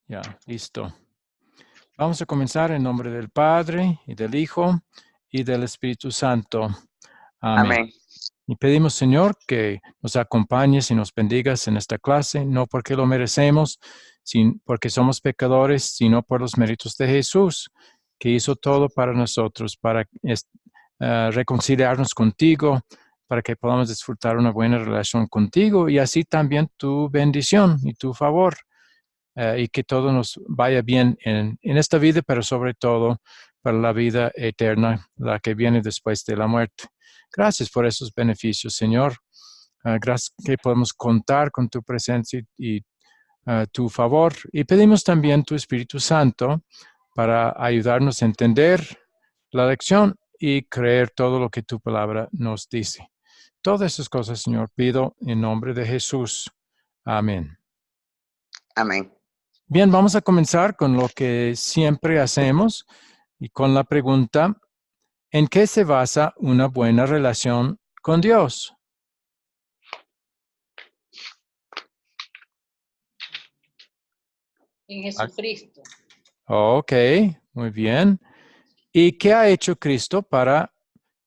Ya, listo. Vamos a comenzar en nombre del Padre, y del Hijo, y del Espíritu Santo. Amén. Amén. Y pedimos, Señor, que nos acompañes y nos bendigas en esta clase, no porque lo merecemos, porque somos pecadores, sino por los méritos de Jesús, que hizo todo para nosotros, para reconciliarnos contigo, para que podamos disfrutar una buena relación contigo y así también tu bendición y tu favor. Y que todo nos vaya bien en esta vida, pero sobre todo para la vida eterna, la que viene después de la muerte. Gracias por esos beneficios, Señor. Gracias que podemos contar con tu presencia y tu favor. Y pedimos también tu Espíritu Santo para ayudarnos a entender la lección y creer todo lo que tu palabra nos dice. Todas esas cosas, Señor, pido en nombre de Jesús. Amén. Amén. Bien, vamos a comenzar con lo que siempre hacemos y con la pregunta, ¿en qué se basa una buena relación con Dios? En Jesucristo. Ok, muy bien. ¿Y qué ha hecho Cristo para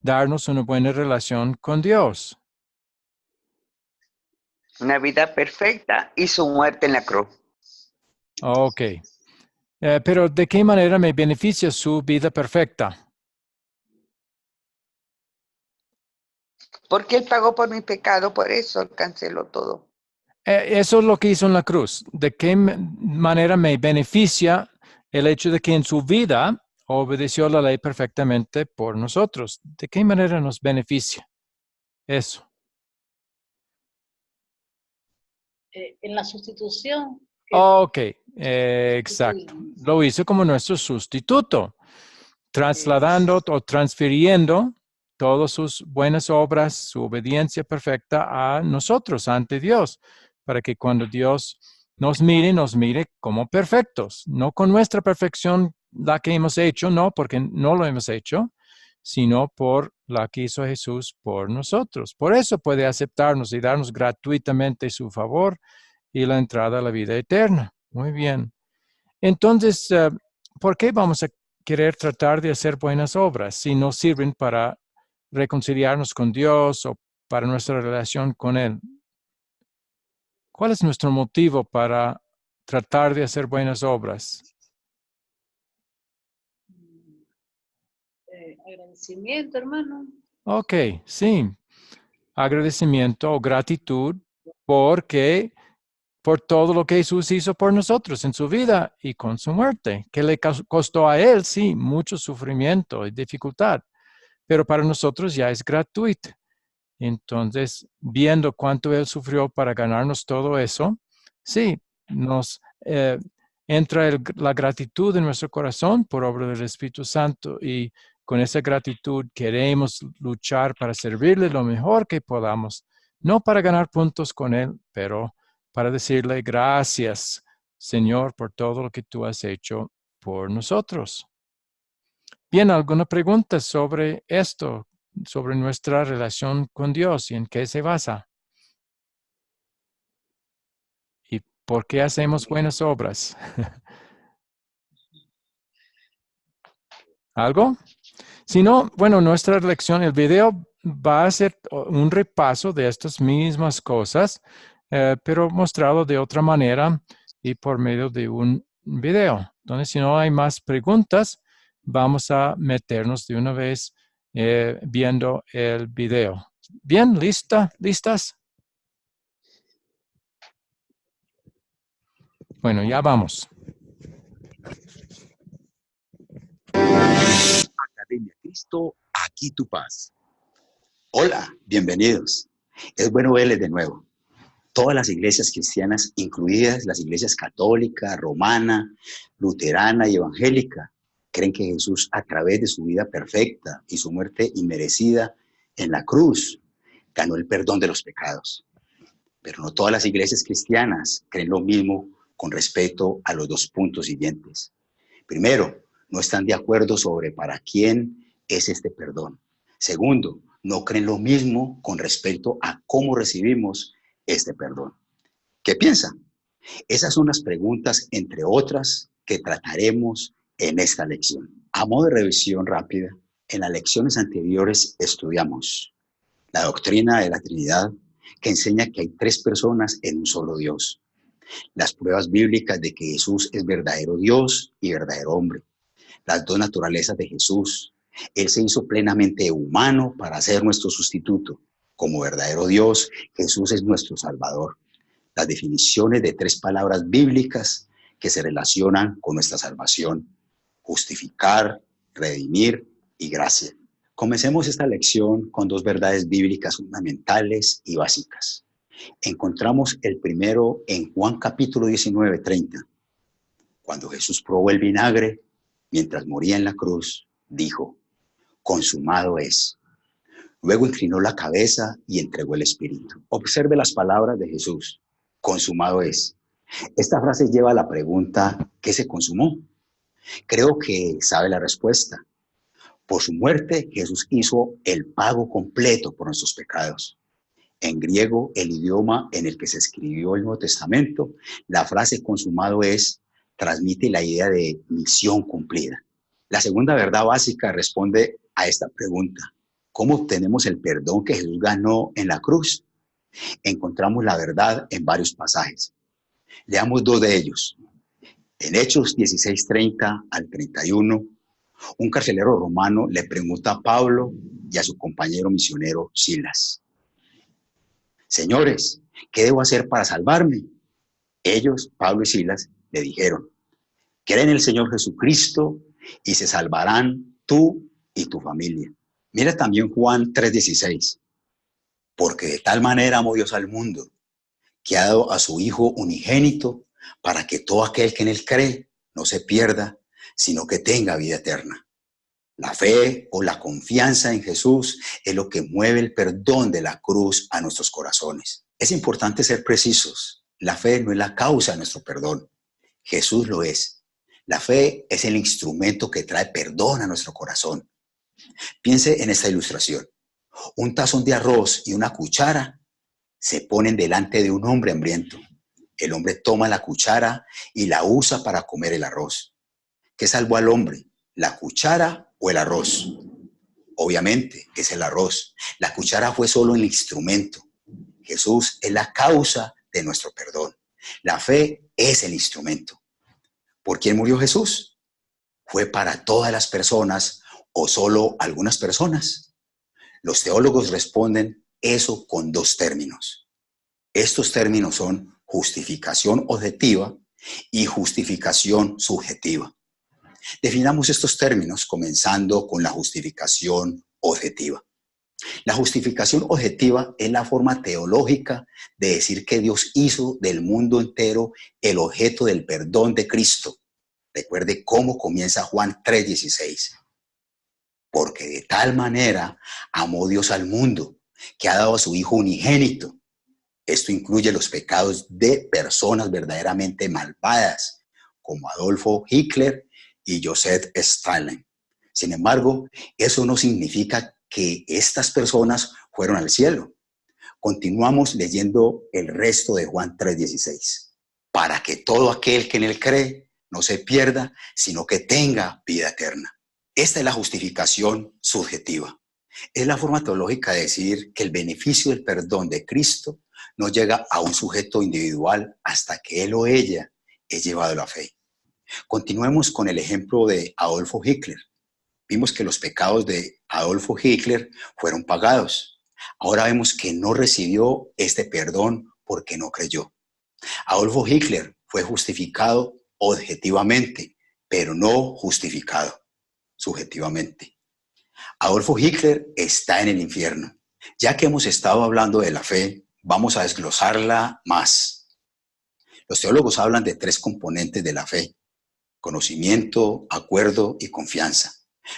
darnos una buena relación con Dios? Una vida perfecta y su muerte en la cruz. Ok. Pero ¿de qué manera me beneficia su vida perfecta? Porque Él pagó por mi pecado, por eso canceló todo. Eso es lo que hizo en la cruz. ¿De qué manera me beneficia el hecho de que en su vida obedeció la ley perfectamente por nosotros? ¿De qué manera nos beneficia eso? En la sustitución. Ok, exacto. Lo hizo como nuestro sustituto, trasladando o transfiriendo todas sus buenas obras, su obediencia perfecta a nosotros, ante Dios, para que cuando Dios nos mire como perfectos, no con nuestra perfección la que hemos hecho, no, porque no lo hemos hecho, sino por la que hizo Jesús por nosotros. Por eso puede aceptarnos y darnos gratuitamente su favor y la entrada a la vida eterna. Muy bien. Entonces, ¿por qué vamos a querer tratar de hacer buenas obras si no sirven para reconciliarnos con Dios o para nuestra relación con Él? ¿Cuál es nuestro motivo para tratar de hacer buenas obras? Agradecimiento, hermano. Ok, sí. Agradecimiento o gratitud porque por todo lo que Jesús hizo por nosotros en su vida y con su muerte, que le costó a Él, sí, mucho sufrimiento y dificultad, pero para nosotros ya es gratuito. Entonces, viendo cuánto Él sufrió para ganarnos todo eso, sí, nos entra la gratitud en nuestro corazón por obra del Espíritu Santo y con esa gratitud queremos luchar para servirle lo mejor que podamos, no para ganar puntos con Él, pero para decirle gracias, Señor, por todo lo que tú has hecho por nosotros. Bien, ¿alguna pregunta sobre esto, sobre nuestra relación con Dios y en qué se basa? ¿Y por qué hacemos buenas obras? ¿Algo? Si no, bueno, nuestra lección, el video va a ser un repaso de estas mismas cosas, pero mostrado de otra manera y por medio de un video. Entonces, si no hay más preguntas, vamos a meternos de una vez viendo el video. Bien, ¿listas? Bueno, ya vamos. Academia Cristo, aquí tu paz. Hola, bienvenidos. Es bueno verles de nuevo. Todas las iglesias cristianas, incluidas las iglesias católica, romana, luterana y evangélica, creen que Jesús, a través de su vida perfecta y su muerte inmerecida en la cruz, ganó el perdón de los pecados. Pero no todas las iglesias cristianas creen lo mismo con respecto a los dos puntos siguientes. Primero, no están de acuerdo sobre para quién es este perdón. Segundo, no creen lo mismo con respecto a cómo recibimos este perdón. ¿Qué piensan? Esas son las preguntas, entre otras, que trataremos en esta lección. A modo de revisión rápida, en las lecciones anteriores estudiamos la doctrina de la Trinidad, que enseña que hay tres personas en un solo Dios. Las pruebas bíblicas de que Jesús es verdadero Dios y verdadero hombre. Las dos naturalezas de Jesús. Él se hizo plenamente humano para ser nuestro sustituto. Como verdadero Dios, Jesús es nuestro Salvador. Las definiciones de tres palabras bíblicas que se relacionan con nuestra salvación: justificar, redimir y gracia. Comencemos esta lección con dos verdades bíblicas fundamentales y básicas. Encontramos el primero en Juan capítulo 19:30. Cuando Jesús probó el vinagre, mientras moría en la cruz, dijo: consumado es. Luego inclinó la cabeza y entregó el espíritu. Observe las palabras de Jesús: consumado es. Esta frase lleva a la pregunta: ¿qué se consumó? Creo que sabe la respuesta. Por su muerte, Jesús hizo el pago completo por nuestros pecados. En griego, el idioma en el que se escribió el Nuevo Testamento, la frase consumado es transmite la idea de misión cumplida. La segunda verdad básica responde a esta pregunta: ¿cómo obtenemos el perdón que Jesús ganó en la cruz? Encontramos la verdad en varios pasajes. Leamos dos de ellos. En Hechos 16:30 al 31, un carcelero romano le pregunta a Pablo y a su compañero misionero Silas: señores, ¿qué debo hacer para salvarme? Ellos, Pablo y Silas, le dijeron: cree en el Señor Jesucristo y se salvarán tú y tu familia. Mira también Juan 3:16. Porque de tal manera amó Dios al mundo, que ha dado a su Hijo unigénito, para que todo aquel que en él cree no se pierda, sino que tenga vida eterna. La fe o la confianza en Jesús es lo que mueve el perdón de la cruz a nuestros corazones. Es importante ser precisos. La fe no es la causa de nuestro perdón. Jesús lo es. La fe es el instrumento que trae perdón a nuestro corazón. Piense en esta ilustración. Un tazón de arroz y una cuchara se ponen delante de un hombre hambriento. El hombre toma la cuchara y la usa para comer el arroz. ¿Qué salvó al hombre? ¿La cuchara o el arroz? Obviamente es el arroz. La cuchara fue solo el instrumento. Jesús es la causa de nuestro perdón. La fe es el instrumento. ¿Por quién murió Jesús? ¿Fue para todas las personas o solo algunas personas? Los teólogos responden eso con dos términos. Estos términos son justificación objetiva y justificación subjetiva. Definamos estos términos comenzando con la justificación objetiva. La justificación objetiva es la forma teológica de decir que Dios hizo del mundo entero el objeto del perdón de Cristo. Recuerde cómo comienza Juan 3:16. Porque de tal manera amó Dios al mundo, que ha dado a su Hijo unigénito. Esto incluye los pecados de personas verdaderamente malvadas, como Adolfo Hitler y Joseph Stalin. Sin embargo, eso no significa que estas personas fueron al cielo. Continuamos leyendo el resto de Juan 3:16. Para que todo aquel que en él cree no se pierda, sino que tenga vida eterna. Esta es la justificación subjetiva. Es la forma teológica de decir que el beneficio del perdón de Cristo no llega a un sujeto individual hasta que él o ella es llevado a la fe. Continuemos con el ejemplo de Adolfo Hitler. Vimos que los pecados de Adolfo Hitler fueron pagados. Ahora vemos que no recibió este perdón porque no creyó. Adolfo Hitler fue justificado objetivamente, pero no justificado subjetivamente. Adolfo Hitler está en el infierno. Ya que hemos estado hablando de la fe, vamos a desglosarla más. Los teólogos hablan de tres componentes de la fe: conocimiento, acuerdo y confianza.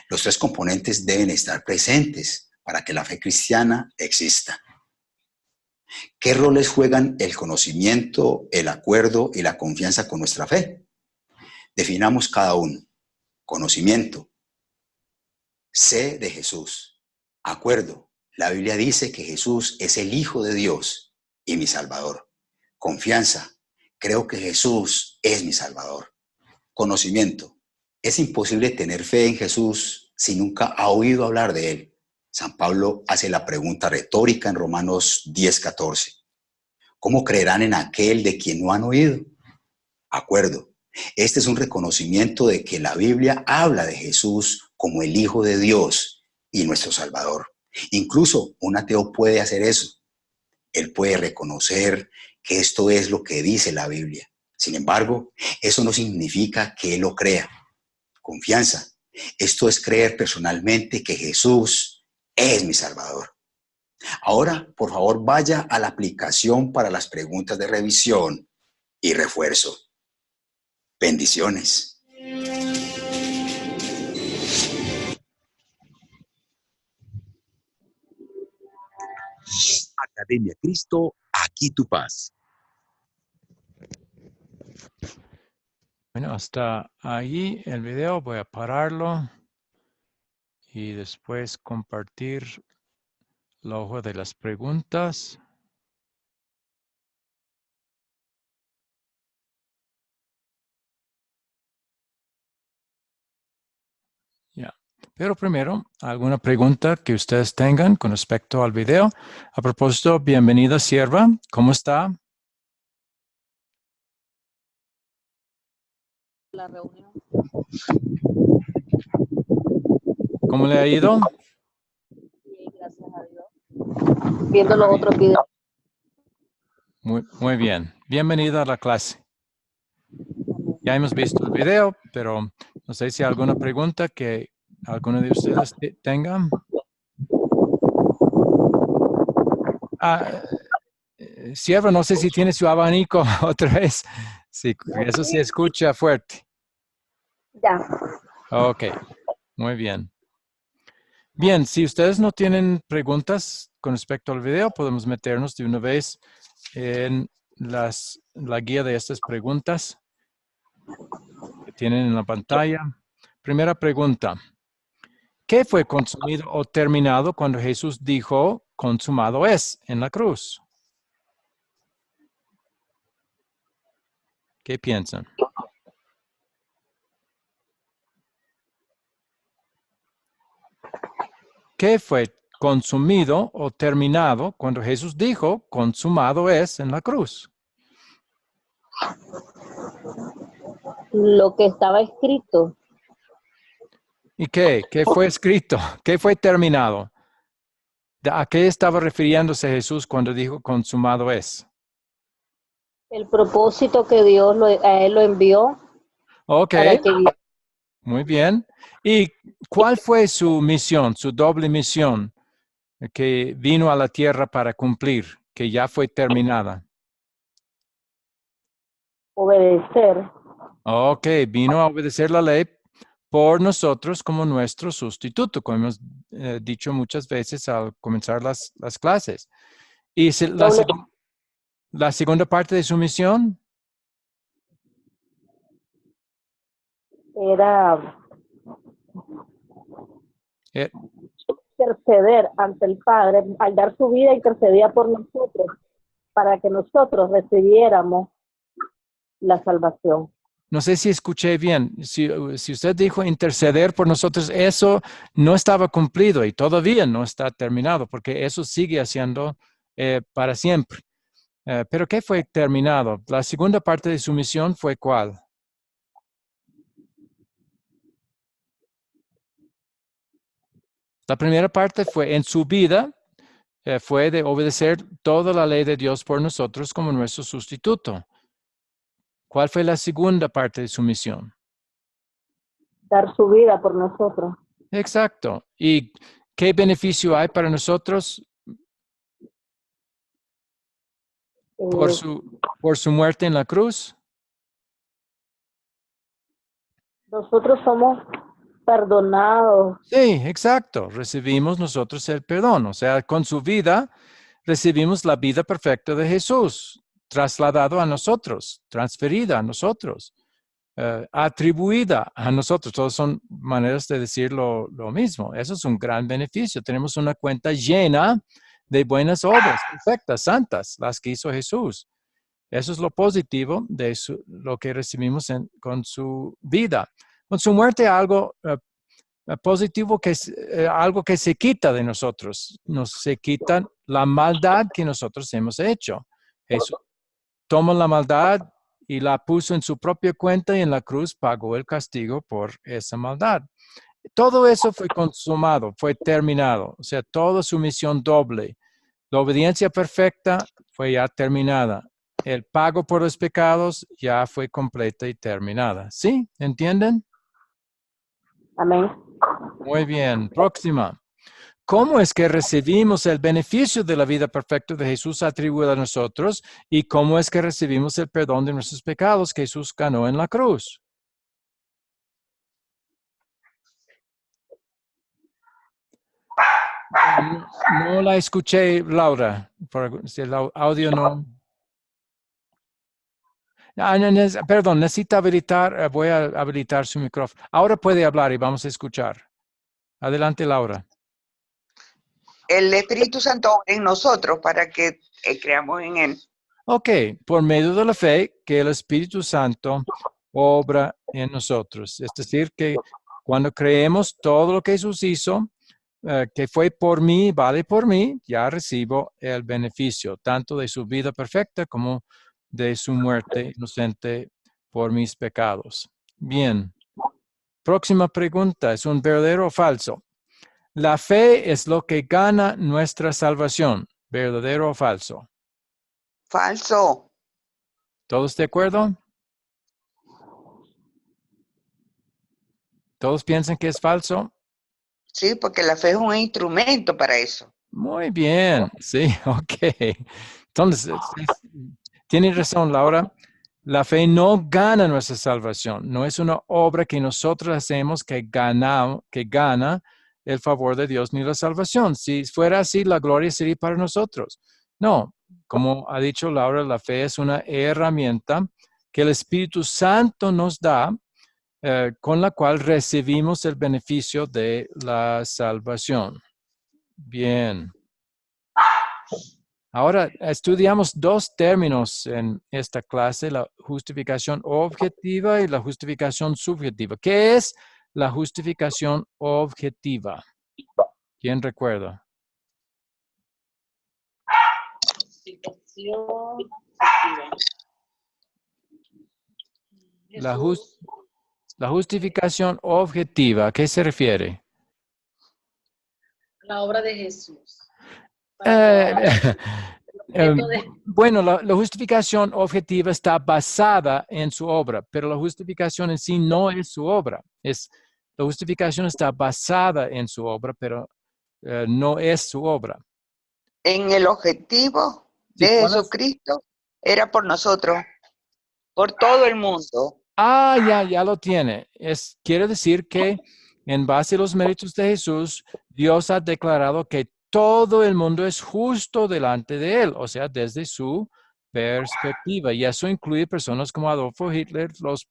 Los tres componentes deben estar presentes para que la fe cristiana exista. ¿Qué roles juegan el conocimiento, el acuerdo y la confianza con nuestra fe? Definamos cada uno. Conocimiento. Sé de Jesús. Acuerdo. La Biblia dice que Jesús es el Hijo de Dios y mi Salvador. Confianza. creo que Jesús es mi Salvador. Conocimiento. Es imposible tener fe en Jesús si nunca ha oído hablar de él. San Pablo hace la pregunta retórica en Romanos 10:14. ¿Cómo creerán en aquel de quien no han oído? Acuerdo. Este es un reconocimiento de que la Biblia habla de Jesús como el Hijo de Dios y nuestro Salvador. Incluso un ateo puede hacer eso. Él puede reconocer que esto es lo que dice la Biblia. Sin embargo, eso no significa que él lo crea. Confianza. Esto es creer personalmente que Jesús es mi Salvador. Ahora, por favor, vaya a la aplicación para las preguntas de revisión y refuerzo. Bendiciones. Academia Cristo, aquí tu paz. Bueno, hasta ahí el video. Voy a pararlo y después compartir la hoja de las preguntas. Ya. Pero primero, ¿alguna pregunta que ustedes tengan con respecto al video? A propósito, bienvenida, sierva. ¿Cómo está? La reunión. ¿Cómo le ha ido? Bien, gracias a Dios. Viendo los otros videos. Muy bien. Bienvenida a la clase. Ya hemos visto el video, pero no sé si hay alguna pregunta que alguno de ustedes tengan. Sierva, no sé si tiene su abanico otra vez. Sí, eso se escucha fuerte. Ya. Ok, muy bien. Bien, si ustedes no tienen preguntas con respecto al video, podemos meternos de una vez en la guía de estas preguntas que tienen en la pantalla. Primera pregunta. ¿Qué fue consumido o terminado cuando Jesús dijo, consumado es, en la cruz? ¿Qué piensan? ¿Qué fue consumido o terminado cuando Jesús dijo, consumado es, en la cruz? Lo que estaba escrito. ¿Y qué? ¿Qué fue escrito? ¿Qué fue terminado? ¿A qué estaba refiriéndose Jesús cuando dijo consumado es? El propósito que Dios a él lo envió Ok, para que muy bien. ¿Y cuál fue su misión, su doble misión que vino a la tierra para cumplir, que ya fue terminada? obedecer. Ok, vino a obedecer la ley por nosotros como nuestro sustituto, como hemos dicho muchas veces al comenzar las clases. ¿Y la segunda parte de su misión? Era Eh, interceder ante el Padre. Al dar su vida, intercedía por nosotros para que nosotros recibiéramos la salvación. No sé si escuché bien. Si usted dijo interceder por nosotros, eso no estaba cumplido y todavía no está terminado, porque eso sigue haciendo para siempre. Pero ¿qué fue terminado? La segunda parte de su misión fue ¿cuál? La primera parte fue en su vida, fue de obedecer toda la ley de Dios por nosotros como nuestro sustituto. ¿Cuál fue la segunda parte de su misión? Dar su vida por nosotros. Exacto. ¿Y qué beneficio hay para nosotros por su muerte en la cruz? Nosotros somos perdonados. Sí, exacto. Recibimos nosotros el perdón. O sea, con su vida recibimos la vida perfecta de Jesús, trasladado a nosotros, transferida a nosotros, atribuida a nosotros. Todas son maneras de decir lo mismo. Eso es un gran beneficio. Tenemos una cuenta llena de buenas obras, perfectas, santas, las que hizo Jesús. Eso es lo positivo de lo que recibimos con su vida. Con su muerte, algo positivo que es algo que se quita de nosotros. Se quita la maldad que nosotros hemos hecho. Jesús tomó la maldad y la puso en su propia cuenta y en la cruz pagó el castigo por esa maldad. Todo eso fue consumado, fue terminado. O sea, toda su misión doble. La obediencia perfecta fue ya terminada. El pago por los pecados ya fue completa y terminada. ¿Sí? ¿Entienden? Amén. Muy bien. Próxima. ¿Cómo es que recibimos el beneficio de la vida perfecta de Jesús atribuida a nosotros? ¿Y cómo es que recibimos el perdón de nuestros pecados que Jesús ganó en la cruz? No la escuché, Laura. Si el audio no. Perdón, necesita habilitar. Voy a habilitar su micrófono. Ahora puede hablar y vamos a escuchar. Adelante, Laura. El Espíritu Santo en nosotros para que creamos en Él. Ok, por medio de la fe que el Espíritu Santo obra en nosotros. Es decir, que cuando creemos todo lo que Jesús hizo, que fue por mí, vale por mí, ya recibo el beneficio, tanto de su vida perfecta como de su muerte inocente por mis pecados. Bien. Próxima pregunta, ¿es un verdadero o falso? La fe es lo que gana nuestra salvación, ¿verdadero o falso? Falso. ¿Todos de acuerdo? ¿Todos piensan que es falso? Sí, porque la fe es un instrumento para eso. Muy bien, sí, ok. Entonces, tiene razón, Laura. La fe no gana nuestra salvación. No es una obra que nosotros hacemos que gana el favor de Dios ni la salvación. Si fuera así, la gloria sería para nosotros. No, como ha dicho Laura, la fe es una herramienta que el Espíritu Santo nos da, con la cual recibimos el beneficio de la salvación. Bien. Ahora estudiamos dos términos en esta clase, la justificación objetiva y la justificación subjetiva. ¿Qué es la justificación objetiva? ¿Quién recuerda? La justificación objetiva, ¿a qué se refiere? La obra de Jesús. Eh, bueno, la justificación objetiva está basada en su obra, pero la justificación en sí no es su obra. La justificación está basada en su obra, pero no es su obra. En el objetivo de Jesucristo era por nosotros, por todo el mundo. Ya lo tiene. Quiere decir que en base a los méritos de Jesús, Dios ha declarado que todo el mundo es justo delante de él, o sea, desde su perspectiva. Y eso incluye personas como Adolfo Hitler, los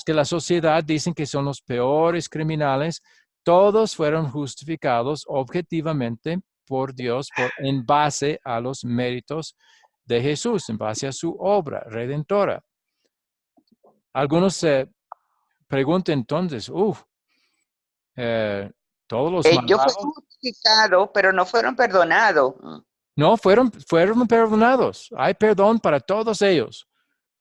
que la sociedad dicen que son los peores criminales. Todos fueron justificados objetivamente por Dios en base a los méritos de Jesús, en base a su obra redentora. Algunos se preguntan entonces, todos los Ellos malvados. fueron justificados, pero no fueron perdonados. No, fueron perdonados. Hay perdón para todos ellos.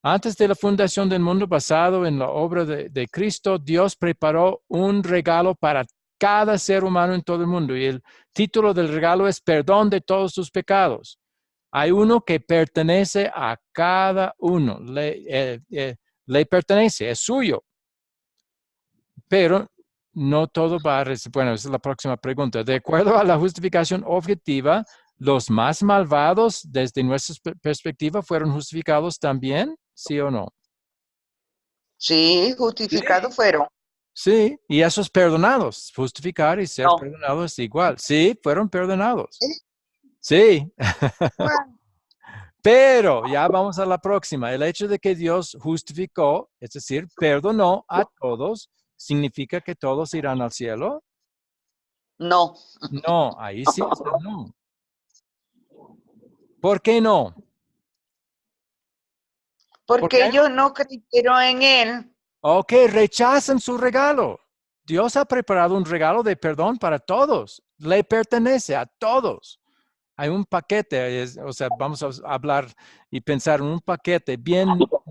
Antes de la fundación del mundo, basado en la obra de Cristo, Dios preparó un regalo para cada ser humano en todo el mundo. Y el título del regalo es Perdón de todos tus pecados. Hay uno que pertenece a cada uno. Le pertenece, es suyo. Pero no todo va a recibir. Bueno, esa es la próxima pregunta. De acuerdo a la justificación objetiva, ¿los más malvados desde nuestra perspectiva fueron justificados también? ¿Sí o no? Sí, justificados fueron. Sí, y esos perdonados. Justificar y ser perdonados es igual. Sí, fueron perdonados. Sí. Bueno. Pero ya vamos a la próxima. El hecho de que Dios justificó, es decir, perdonó a todos, ¿significa que todos irán al cielo? No. No, ahí sí está no. ¿Por qué no? Porque ellos no creyeron en él. Ok, rechazan su regalo. Dios ha preparado un regalo de perdón para todos. Le pertenece a todos. Hay un paquete, o sea, vamos a hablar y pensar en un paquete bien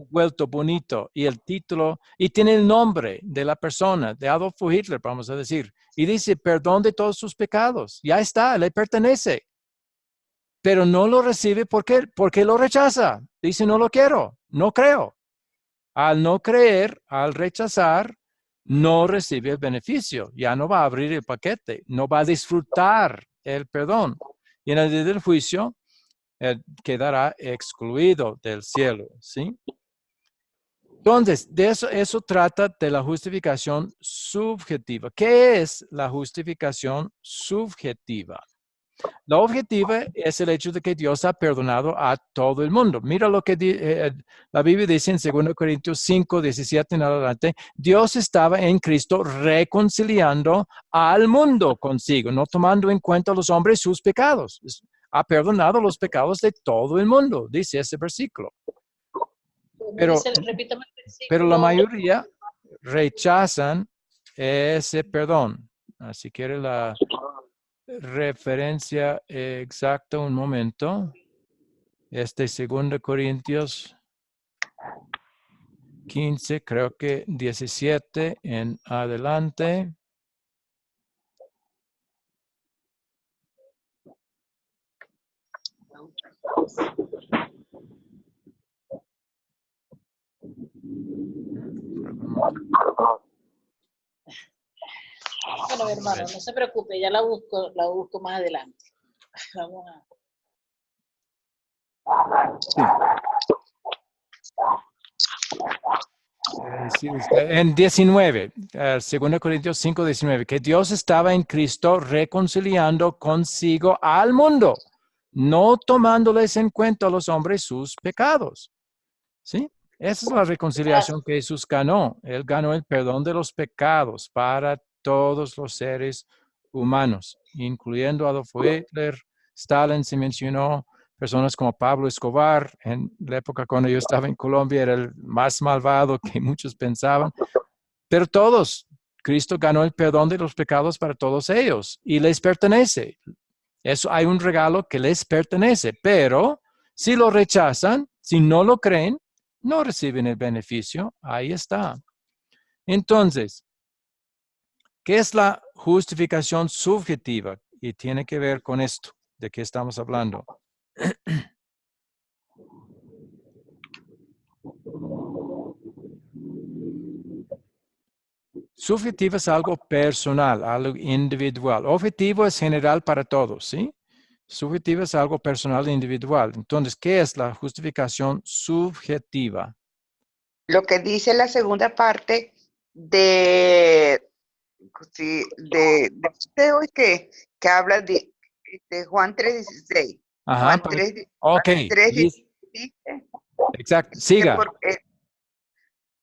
vuelto, bonito, y el título, y tiene el nombre de la persona, de Adolfo Hitler, vamos a decir, y dice, perdón de todos sus pecados. Ya está, le pertenece. Pero no lo recibe porque lo rechaza. Dice, no lo quiero, no creo. Al no creer, al rechazar, no recibe el beneficio. Ya no va a abrir el paquete, no va a disfrutar el perdón. Y en el día del juicio, quedará excluido del cielo, ¿sí? Entonces, de eso trata de la justificación subjetiva. ¿Qué es la justificación subjetiva? La objetiva es el hecho de que Dios ha perdonado a todo el mundo. Mira lo que la Biblia dice en 2 Corintios 5, 17 en adelante. Dios estaba en Cristo reconciliando al mundo consigo, no tomando en cuenta a los hombres sus pecados. Ha perdonado los pecados de todo el mundo, dice ese versículo. Pero la mayoría rechazan ese perdón. Así que la referencia exacta, un momento. 2 Corintios 15, creo que 17 en adelante. Bueno, hermano, no se preocupe, ya la busco más adelante. Vamos a... Sí, en 19, 2 Corintios 5, 19, que Dios estaba en Cristo reconciliando consigo al mundo, no tomándoles en cuenta a los hombres sus pecados. ¿Sí? Esa es la reconciliación que Jesús ganó. Él ganó el perdón de los pecados para todos los seres humanos, incluyendo Adolf Hitler, Stalin se mencionó, personas como Pablo Escobar, en la época cuando yo estaba en Colombia, era el más malvado que muchos pensaban, pero todos, Cristo ganó el perdón de los pecados para todos ellos y les pertenece. Eso hay un regalo que les pertenece, pero si lo rechazan, si no lo creen, no reciben el beneficio. Ahí está. Entonces, ¿qué es la justificación subjetiva? Y tiene que ver con esto de que estamos hablando. Subjetiva es algo personal, algo individual. Objetivo es general para todos, ¿sí? Subjetiva es algo personal e individual. Entonces, ¿qué es la justificación subjetiva? Lo que dice la segunda parte de hoy que habla de Juan 3:16. Ajá, Juan 3, ok. 3:16 Exacto, siga.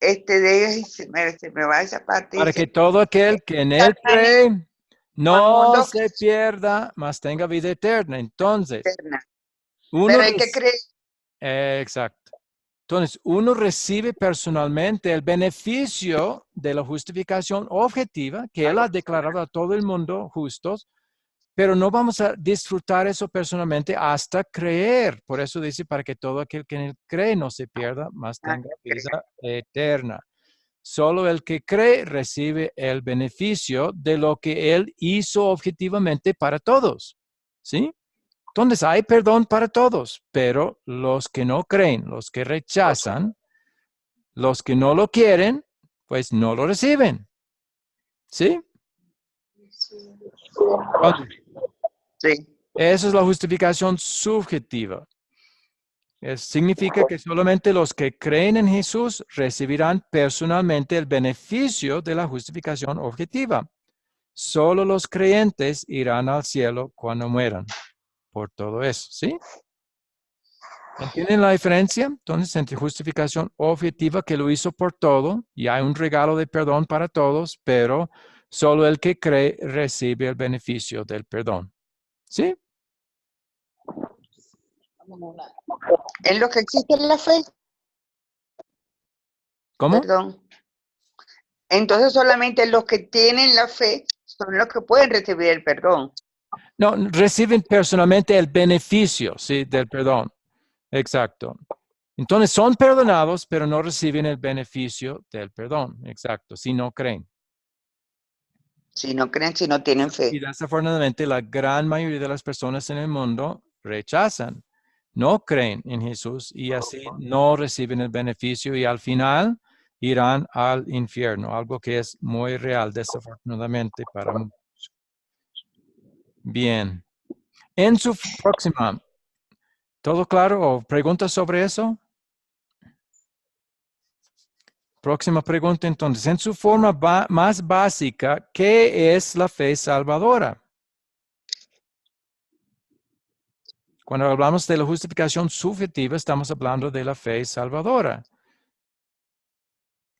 se me va esa parte. Para Dice, que todo aquel que en él cree no se pierda, mas tenga vida eterna. Entonces, pero hay que creer. Exacto. Entonces, uno recibe personalmente el beneficio de la justificación objetiva que él ha declarado a todo el mundo justos, pero no vamos a disfrutar eso personalmente hasta creer. Por eso dice, para que todo aquel que en él cree no se pierda, mas tenga vida eterna. Solo el que cree recibe el beneficio de lo que él hizo objetivamente para todos. ¿Sí? Entonces hay perdón para todos, pero los que no creen, los que rechazan, los que no lo quieren, pues no lo reciben. ¿Sí? Sí. Esa es la justificación subjetiva. Significa que solamente los que creen en Jesús recibirán personalmente el beneficio de la justificación objetiva. Solo los creyentes irán al cielo cuando mueran por todo eso, ¿sí? ¿Entienden la diferencia? Entonces, entre justificación objetiva que lo hizo por todo, y hay un regalo de perdón para todos, pero solo el que cree recibe el beneficio del perdón. ¿Sí? En lo que existe la fe. ¿Cómo? Perdón. Entonces solamente los que tienen la fe son los que pueden recibir el perdón. No, reciben personalmente el beneficio, ¿sí? Del perdón. Exacto. Entonces son perdonados, pero no reciben el beneficio del perdón. Exacto, si no creen. Si no creen, si no tienen Y fe. desafortunadamente la gran mayoría de las personas en el mundo rechazan, no creen en Jesús y así no reciben el beneficio y al final irán al infierno, algo que es muy real desafortunadamente para muchos. Bien. En su próxima, ¿todo claro o preguntas sobre eso? Próxima pregunta entonces, en su forma más básica, ¿qué es la fe salvadora? Cuando hablamos de la justificación subjetiva, estamos hablando de la fe salvadora.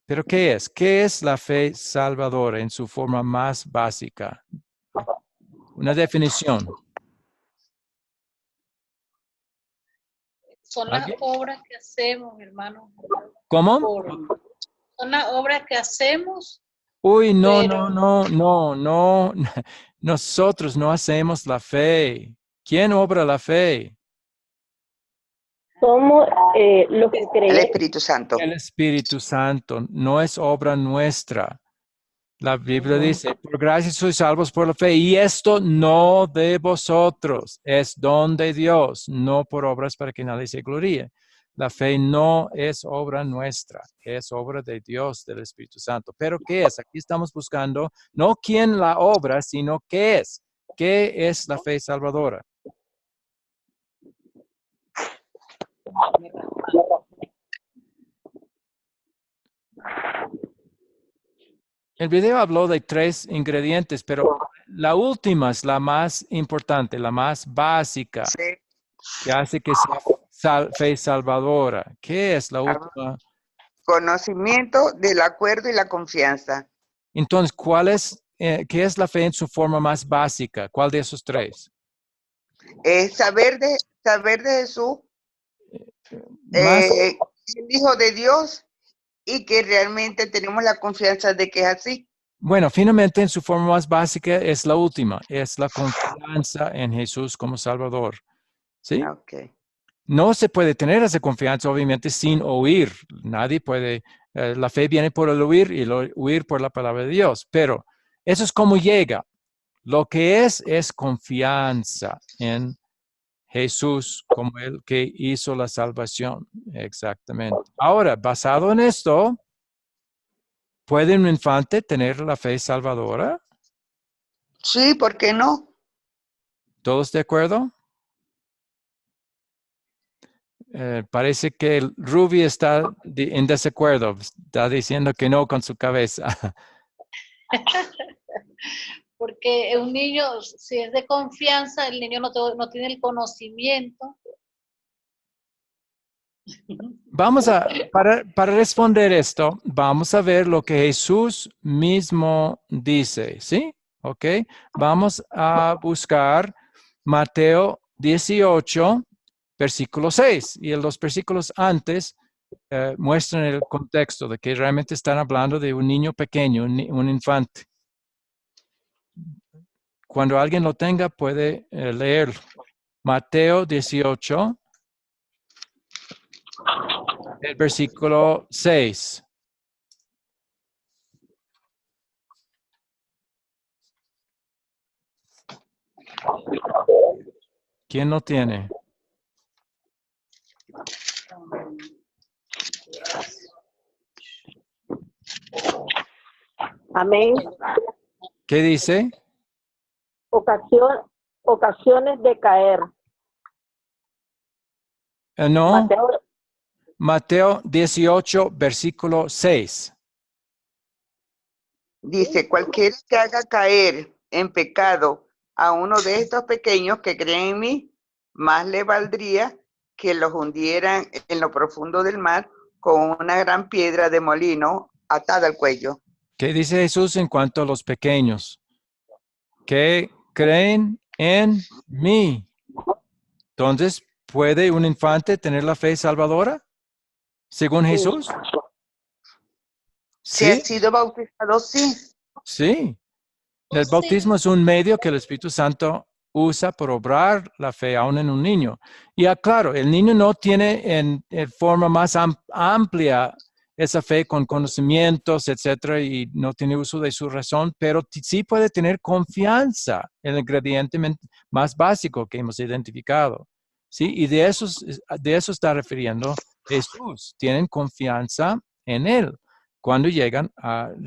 ¿Pero qué es? ¿Qué es la fe salvadora en su forma más básica? Una definición. Son las ¿Alguien? obras que hacemos, hermano. ¿Cómo? Son las obras que hacemos. Uy, no, pero no. Nosotros no hacemos la fe. ¿Quién obra la fe? Somos los que El creemos. Espíritu Santo. El Espíritu Santo. No es obra nuestra. La Biblia dice, por gracia sois salvos por la fe, y esto no de vosotros, es don de Dios, no por obras para que nadie se gloríe. La fe no es obra nuestra, es obra de Dios, del Espíritu Santo. ¿Pero qué es? Aquí estamos buscando no quién la obra, sino qué es. ¿Qué es la fe salvadora? El video habló de 3 ingredientes, pero la última es la más importante, la más básica, Sí. que hace que sea fe salvadora. ¿Qué es la última? Conocimiento del acuerdo y la confianza. Entonces, ¿qué es la fe en su forma más básica? ¿Cuál de esos 3? Saber de Jesús, Más, el Hijo de Dios, y que realmente tenemos la confianza de que es así. bueno, finalmente en su forma más básica es la última, es la confianza en Jesús como Salvador. ¿Sí? Okay. No se puede tener esa confianza, obviamente, sin oír. Nadie puede, la fe viene por el oír y el oír por la palabra de Dios. Pero eso es como llega. Lo que es confianza en Jesús como el que hizo la salvación. Exactamente. Ahora, basado en esto, ¿puede un infante tener la fe salvadora? Sí, ¿por qué no? ¿Todos de acuerdo? Parece que Ruby está en desacuerdo, está diciendo que no con su cabeza. porque un niño, si es de confianza, el niño no tiene el conocimiento. Vamos para responder esto, vamos a ver lo que Jesús mismo dice, ¿sí? ¿Ok? Vamos a buscar Mateo 18, versículo 6. Y los versículos antes muestran el contexto de que realmente están hablando de un niño pequeño, un infante. Cuando alguien lo tenga, puede leerlo. Mateo 18, el versículo 6. ¿Quién lo tiene? Amén. ¿Qué dice? Ocasiones de caer. No, Mateo 18, versículo 6. Dice, cualquiera que haga caer en pecado a uno de estos pequeños que creen en mí, más le valdría que los hundieran en lo profundo del mar con una gran piedra de molino atada al cuello. ¿Qué dice Jesús en cuanto a los pequeños? Que creen en mí. Entonces, ¿puede un infante tener la fe salvadora? Según Jesús. Si has Sí, sido bautizado, sí. sí. El Sí. bautismo es un medio que el Espíritu Santo usa por obrar la fe aún en un niño. Y claro, el niño no tiene en forma más amplia esa fe con conocimientos, etcétera, y no tiene uso de su razón, pero sí puede tener confianza en el ingrediente más básico que hemos identificado. ¿Sí? Y de eso está refiriendo Jesús. Tienen confianza en Él cuando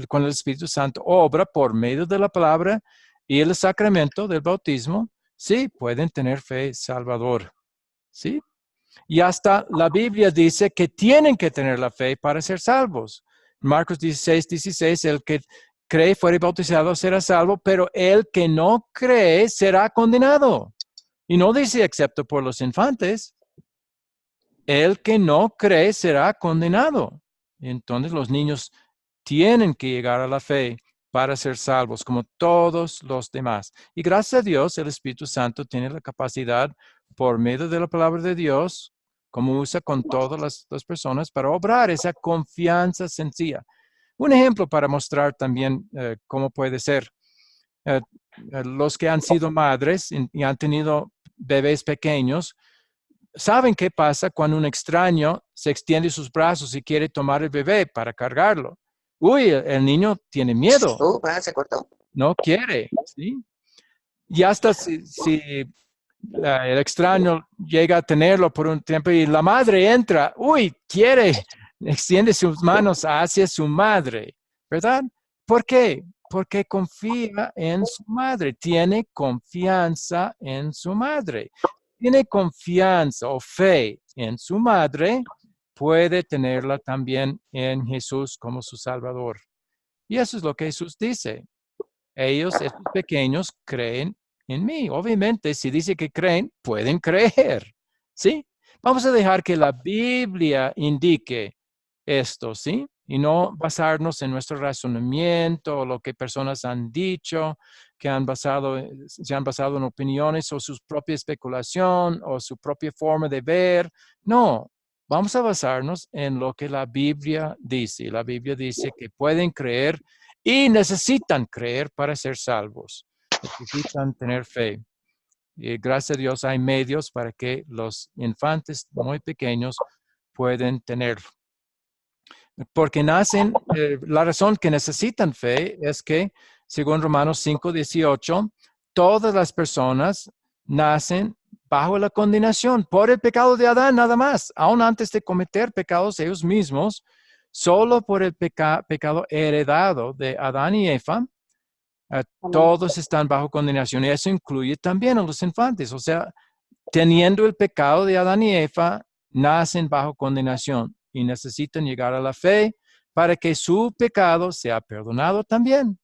cuando el Espíritu Santo obra por medio de la palabra y el sacramento del bautismo, sí, pueden tener fe salvador. ¿Sí? Y hasta la Biblia dice que tienen que tener la fe para ser salvos. Marcos 16, el que cree fuere bautizado será salvo, pero el que no cree será condenado. Y no dice excepto por los infantes. El que no cree será condenado. Entonces los niños tienen que llegar a la fe para ser salvos, como todos los demás. Y gracias a Dios, el Espíritu Santo tiene la capacidad, por medio de la palabra de Dios, como usa con todas las personas, para obrar esa confianza sencilla. Un ejemplo para mostrar también cómo puede ser. Los que han sido madres y han tenido bebés pequeños, saben qué pasa cuando un extraño se extiende sus brazos y quiere tomar el bebé para cargarlo. Uy, el niño tiene miedo, Se cortó. no quiere, ¿sí? Y hasta si el extraño llega a tenerlo por un tiempo y la madre entra, uy, quiere, extiende sus manos hacia su madre, ¿verdad? ¿Por qué? Porque confía en su madre, tiene confianza en su madre. Tiene confianza o fe en su madre, puede tenerla también en Jesús como su Salvador. Y eso es lo que Jesús dice. Ellos, estos pequeños, creen en mí. Obviamente, si dice que creen, pueden creer. ¿Sí? Vamos a dejar que la Biblia indique esto, ¿sí? Y no basarnos en nuestro razonamiento o lo que personas han dicho, que se han basado en opiniones o su propia especulación o su propia forma de ver. No, vamos a basarnos en lo que la Biblia dice. La Biblia dice que pueden creer y necesitan creer para ser salvos. Necesitan tener fe. Y gracias a Dios hay medios para que los infantes muy pequeños pueden tenerlo. Porque la razón que necesitan fe es que, según Romanos 5:18, todas las personas nacen bajo la condenación por el pecado de Adán nada más, aún antes de cometer pecados ellos mismos, solo por el pecado heredado de Adán y Eva, todos están bajo condenación y eso incluye también a los infantes. O sea, teniendo el pecado de Adán y Eva, nacen bajo condenación y necesitan llegar a la fe para que su pecado sea perdonado también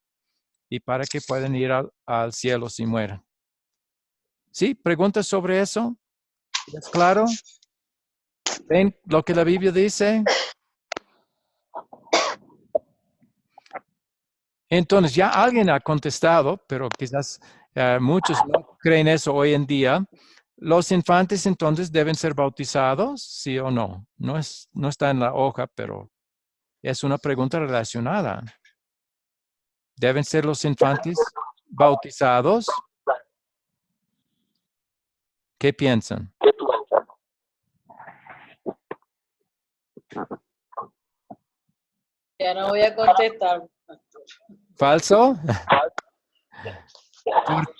y para que puedan ir al cielo si mueran. ¿Sí? ¿Preguntas sobre eso? ¿Es claro? ¿Ven lo que la Biblia dice? Entonces, ya alguien ha contestado, pero quizás muchos no creen eso hoy en día. ¿Los infantes entonces deben ser bautizados? ¿Sí o no? No está en la hoja, pero es una pregunta relacionada. ¿Deben ser los infantes bautizados? ¿Qué piensan? Ya no voy a contestar. ¿Falso?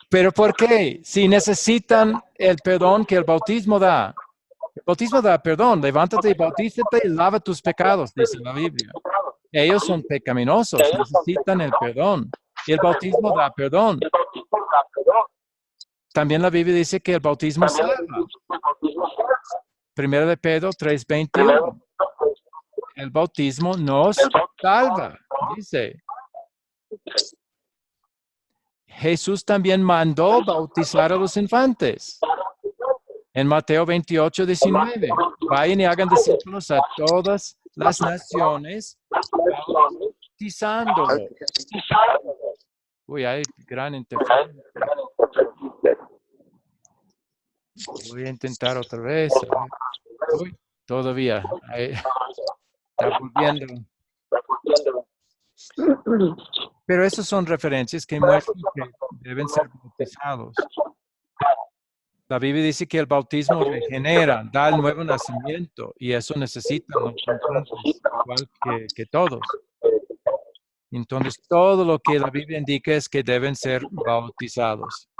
¿Pero por qué? Si necesitan el perdón que el bautismo da. El bautismo da perdón. Levántate y bautízate y lava tus pecados, dice la Biblia. Ellos son pecaminosos, necesitan el perdón. Y el bautismo da perdón. También la Biblia dice que el bautismo salva. 1 de Pedro 3:21. El bautismo nos salva, dice. Jesús también mandó bautizar a los infantes. En Mateo 28:19. Vayan y hagan discípulos a todas las naciones, bautizándolos. Uy, hay gran interferencia. Voy a intentar otra vez. Uy, todavía. Está volviendo. Pero esas son referencias que muestran que deben ser bautizados. La Biblia dice que el bautismo regenera, da el nuevo nacimiento, y eso necesitan los infantes, igual que todos. Entonces, todo lo que la Biblia indica es que deben ser bautizados.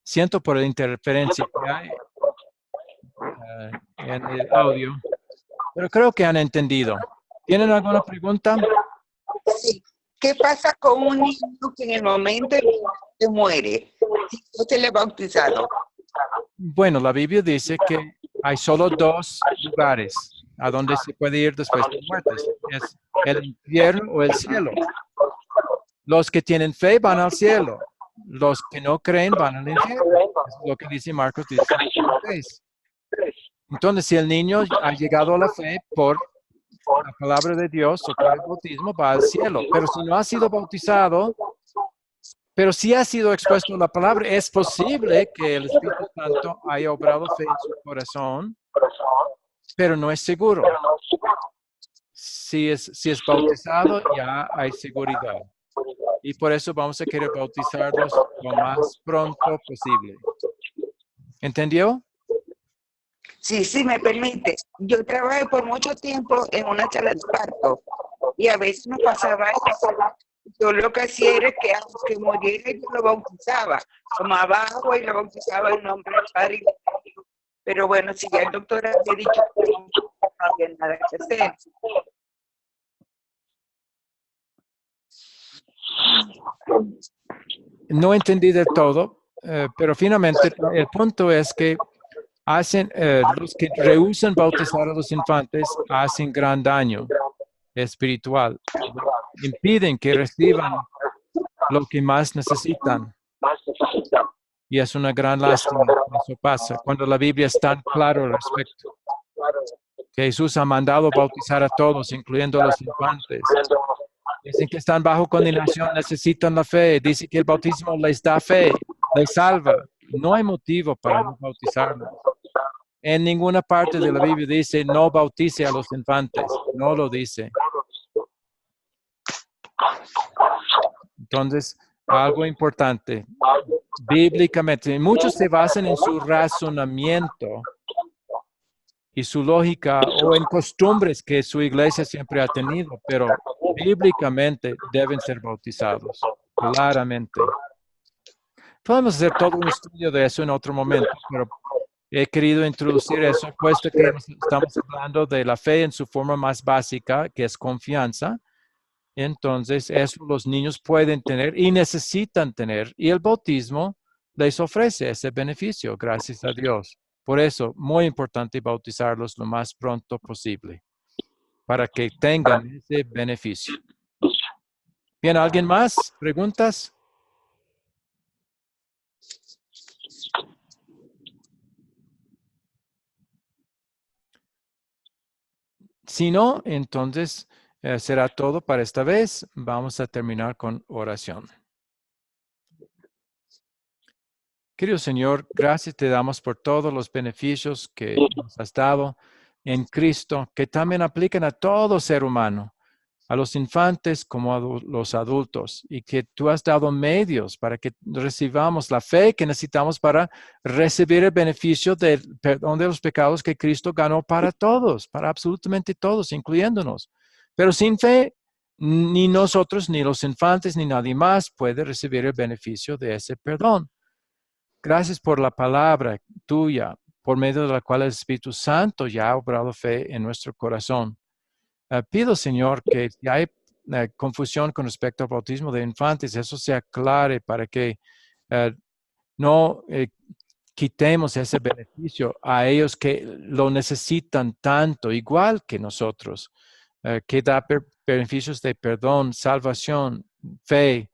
Siento por la interferencia que hay en el audio, pero creo que han entendido. ¿Tienen alguna pregunta? Sí. ¿Qué pasa con un niño que en el momento en que muere, si no se le ha bautizado? Bueno, la Biblia dice que hay solo dos lugares a donde se puede ir después de la muerte. Es el infierno o el cielo. Los que tienen fe van al cielo. Los que no creen van al infierno. Es lo que dice Marcos 16. Entonces, si el niño ha llegado a la fe por la palabra de Dios o por el bautismo, va al cielo. Pero si no ha sido bautizado, pero si ha sido expuesto a la palabra, es posible que el Espíritu Santo haya obrado fe en su corazón, pero no es seguro. Si es bautizado, ya hay seguridad. Y por eso vamos a querer bautizarlos lo más pronto posible. ¿Entendió? Sí, sí, me permite. Yo trabajé por mucho tiempo en una sala de parto y a veces nos pasaba eso. Yo lo que hacía era que aunque muriera, yo lo bautizaba. Tomaba agua y lo bautizaba en nombre del Padre y del Hijo. Pero bueno, si ya el doctor había dicho que no había nada que hacer. No entendí de todo, pero finalmente el punto es que los que rehúsan bautizar a los infantes hacen gran daño espiritual. Impiden que reciban lo que más necesitan. Y es una gran lástima que eso pasa cuando la Biblia es tan clara al respecto. Que Jesús ha mandado bautizar a todos, incluyendo a los infantes. Dicen que están bajo condenación, necesitan la fe. Dice que el bautismo les da fe, les salva. No hay motivo para no bautizarlos. En ninguna parte de la Biblia dice no bautice a los infantes. No lo dice. Entonces, algo importante. Bíblicamente, muchos se basan en su razonamiento y su lógica o en costumbres que su iglesia siempre ha tenido, pero bíblicamente deben ser bautizados, claramente. Podemos hacer todo un estudio de eso en otro momento, pero he querido introducir eso, puesto que estamos hablando de la fe en su forma más básica, que es confianza. Entonces, eso los niños pueden tener y necesitan tener, y el bautismo les ofrece ese beneficio, gracias a Dios. Por eso, muy importante bautizarlos lo más pronto posible, para que tengan ese beneficio. Bien, ¿alguien más? ¿Preguntas? Si no, entonces será todo para esta vez. Vamos a terminar con oración. Querido Señor, gracias te damos por todos los beneficios que nos has dado en Cristo, que también aplican a todo ser humano, a los infantes como a los adultos, y que tú has dado medios para que recibamos la fe que necesitamos para recibir el beneficio del perdón de los pecados que Cristo ganó para todos, para absolutamente todos, incluyéndonos. Pero sin fe, ni nosotros, ni los infantes, ni nadie más puede recibir el beneficio de ese perdón. Gracias por la palabra tuya, por medio de la cual el Espíritu Santo ya ha obrado fe en nuestro corazón. Pido, Señor, que si hay confusión con respecto al bautismo de infantes, eso se aclare para que no quitemos ese beneficio a ellos que lo necesitan tanto, igual que nosotros, que da beneficios de perdón, salvación, fe,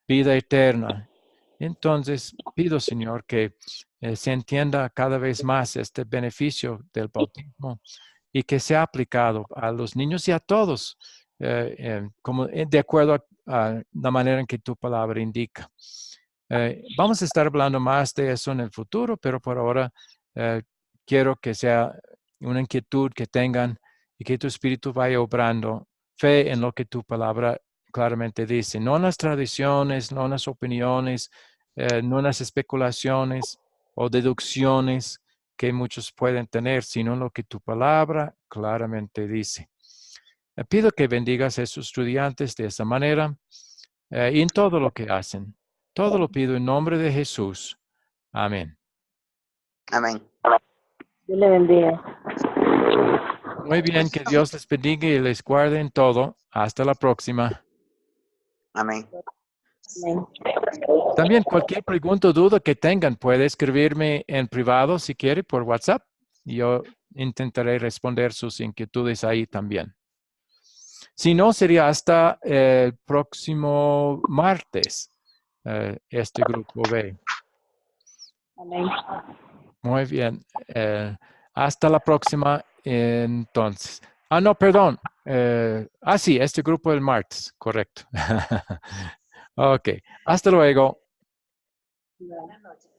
vida eterna. Entonces, pido, Señor, que se entienda cada vez más este beneficio del bautismo y que sea aplicado a los niños y a todos, como de acuerdo a la manera en que tu palabra indica. Vamos a estar hablando más de eso en el futuro, pero por ahora quiero que sea una inquietud que tengan y que tu Espíritu vaya obrando fe en lo que tu palabra claramente dice. No en las tradiciones, no en las opiniones, no en las especulaciones o deducciones que muchos pueden tener, sino en lo que tu palabra claramente dice. Pido que bendigas a esos estudiantes de esa manera y en todo lo que hacen. Todo lo pido en nombre de Jesús. Amén. Amén. Dios le bendiga. Muy bien, que Dios les bendiga y les guarde en todo. Hasta la próxima. Amén. Amén. También cualquier pregunta o duda que tengan, puede escribirme en privado si quiere por WhatsApp. Yo intentaré responder sus inquietudes ahí también. Si no, sería hasta el próximo martes, este grupo B. Amén. Muy bien. Hasta la próxima, entonces. No, perdón. Sí, este grupo el martes, correcto. Ok, hasta luego. Buenas noches.